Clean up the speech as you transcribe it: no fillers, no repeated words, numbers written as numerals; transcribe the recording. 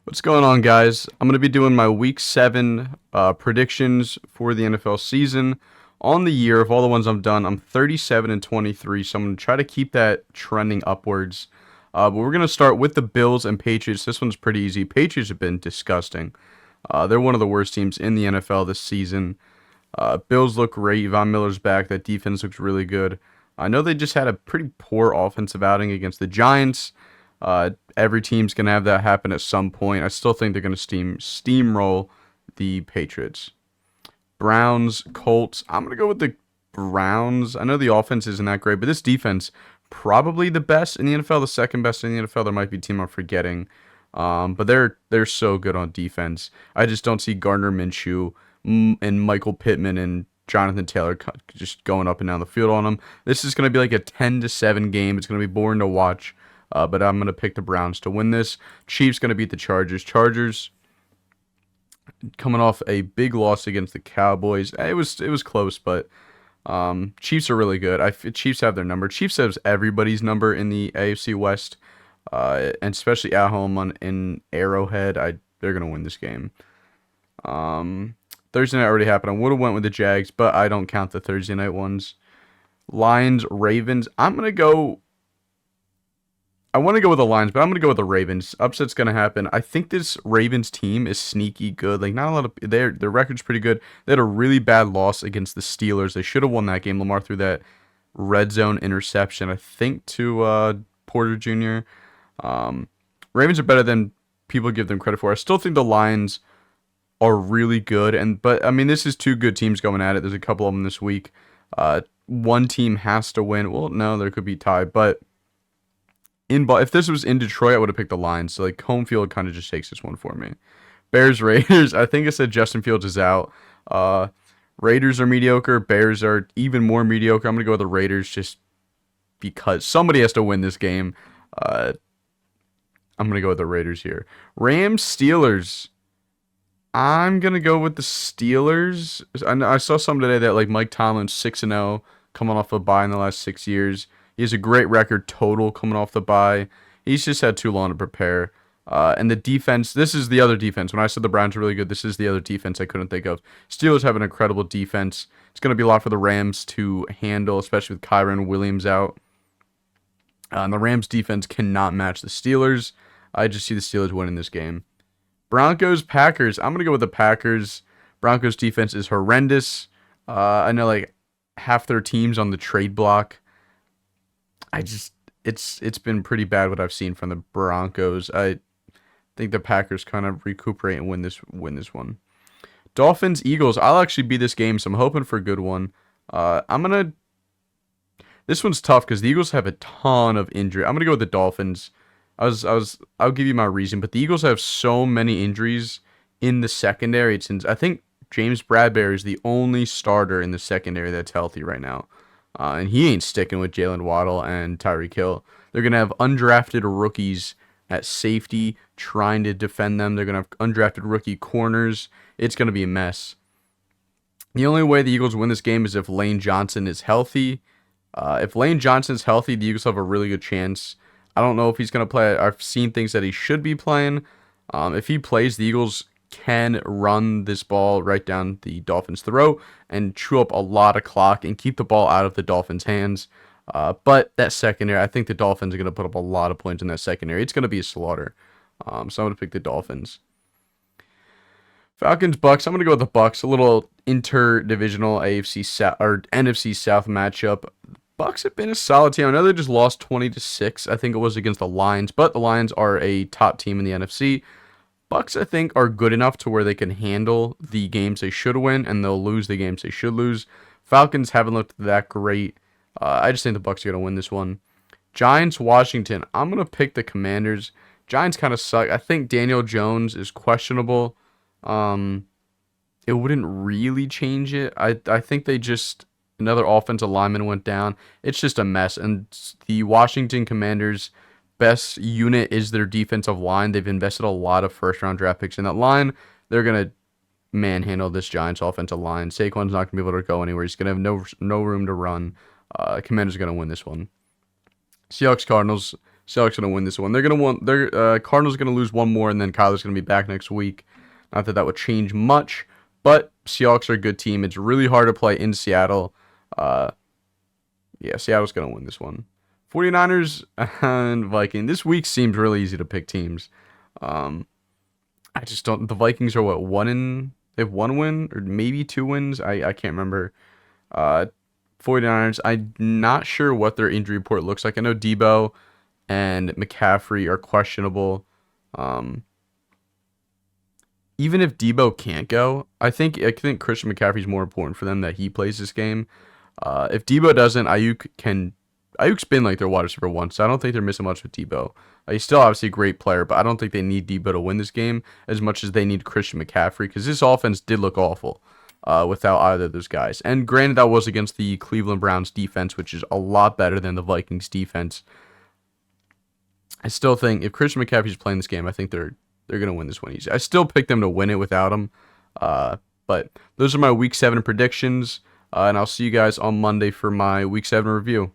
What's going on, guys? I'm going to be doing my Week 7 predictions for the NFL season. On the year, of all the ones I've done, I'm 37 and 23, so I'm going to try to keep that trending upwards. But we're going to start with the Bills and Patriots. This one's pretty easy. Patriots have been disgusting. They're one of the worst teams in the NFL this season. Bills look great. Von Miller's back. That defense looks really good. I know they just had a pretty poor offensive outing against the Giants. Every team's gonna have that happen at some point. I still think they're gonna steamroll the Patriots. Browns, Colts. I'm gonna go with the Browns. I know the offense isn't that great, but this defense probably the best in the NFL, the second best in the NFL. There might be a team I'm forgetting, but they're so good on defense. I just don't see Gardner Minshew and Michael Pittman and Jonathan Taylor just going up and down the field on them. This is going to be like a 10-7 game. It's going to be boring to watch. But I'm going to pick the Browns to win this. Chiefs going to beat the Chargers. Chargers coming off a big loss against the Cowboys. It was close, but Chiefs are really good. Chiefs have their number. Chiefs has everybody's number in the AFC West, and especially at home in Arrowhead. They're going to win this game. Thursday night already happened. I would have went with the Jags, but I don't count the Thursday night ones. Lions, Ravens. I want to go with the Lions, but I'm going to go with the Ravens. Upset's going to happen. I think this Ravens team is sneaky good. Like, not a lot of their record's pretty good. They had a really bad loss against the Steelers. They should have won that game. Lamar threw that red zone interception, I think, to Porter Jr. Ravens are better than people give them credit for. I still think the Lions are really good, but I mean, this is two good teams going at it. There's a couple of them this week. One team has to win. Well, no, there could be tie, but if this was in Detroit, I would have picked the Lions. So, like, home field kind of just takes this one for me. Bears, Raiders. I think I said Justin Fields is out. Raiders are mediocre. Bears are even more mediocre. I'm going to go with the Raiders just because somebody has to win this game. I'm going to go with the Raiders here. Rams, Steelers. I'm going to go with the Steelers. I saw something today that, like, Mike Tomlin's 6-0 coming off a bye in the last 6 years. He has a great record total coming off the bye. He's just had too long to prepare. And the defense, this is the other defense. When I said the Browns are really good, this is the other defense I couldn't think of. Steelers have an incredible defense. It's going to be a lot for the Rams to handle, especially with Kyren Williams out. And the Rams defense cannot match the Steelers. I just see the Steelers winning this game. Broncos, Packers. I'm going to go with the Packers. Broncos defense is horrendous. I know like half their team's on the trade block. It's been pretty bad what I've seen from the Broncos. I think the Packers kind of recuperate and win this one. Dolphins, Eagles. I'll actually be this game, so I'm hoping for a good one. This one's tough because the Eagles have a ton of injury. I'm gonna go with the Dolphins. I'll give you my reason, but the Eagles have so many injuries in the secondary. I think James Bradbury is the only starter in the secondary that's healthy right now. And he ain't sticking with Jalen Waddle and Tyreek Hill. They're going to have undrafted rookies at safety trying to defend them. They're going to have undrafted rookie corners. It's going to be a mess. The only way the Eagles win this game is if Lane Johnson is healthy. If Lane Johnson's healthy, the Eagles have a really good chance. I don't know if he's going to play. I've seen things that he should be playing. If he plays, the Eagles can run this ball right down the Dolphins' throat and chew up a lot of clock and keep the ball out of the Dolphins' hands. But that secondary, I think the Dolphins are going to put up a lot of points in that secondary. It's going to be a slaughter. So I'm going to pick the Dolphins. Falcons, Bucks. I'm going to go with the Bucks. A little interdivisional AFC South or NFC South matchup. Bucks have been a solid team. I know they just lost 20-6. I think it was against the Lions, but the Lions are a top team in the NFC. Bucks, I think, are good enough to where they can handle the games they should win, and they'll lose the games they should lose. Falcons haven't looked that great. I just think the Bucks are going to win this one. Giants, Washington. I'm going to pick the Commanders. Giants kind of suck. I think Daniel Jones is questionable. It wouldn't really change it. I think they just... Another offensive lineman went down. It's just a mess. And the Washington Commanders' best unit is their defensive line. They've invested a lot of first-round draft picks in that line. They're going to manhandle this Giants offensive line. Saquon's not going to be able to go anywhere. He's going to have no room to run. Commanders are going to win this one. Seahawks, Cardinals. Seahawks gonna win this one. Cardinals gonna lose one more, and then Kyler's gonna be back next week. Not that that would change much, but Seahawks are a good team. It's really hard to play in Seattle. Yeah, Seattle's gonna win this one. 49ers and Viking. This week seems really easy to pick teams. I just don't. The Vikings are what, they have one win or maybe two wins. I can't remember. 49ers. I'm not sure what their injury report looks like. I know Debo and McCaffrey are questionable. Even if Debo can't go, I think Christian McCaffrey is more important for them that he plays this game. If Debo doesn't, Ayuk's been like their wide receiver once, so I don't think they're missing much with Debo. He's still obviously a great player, but I don't think they need Debo to win this game as much as they need Christian McCaffrey, because this offense did look awful without either of those guys. And granted, that was against the Cleveland Browns defense, which is a lot better than the Vikings defense. I still think if Christian McCaffrey's playing this game, I think they're gonna win this one easy. I still pick them to win it without him. But those are my Week 7 predictions, and I'll see you guys on Monday for my Week 7 review.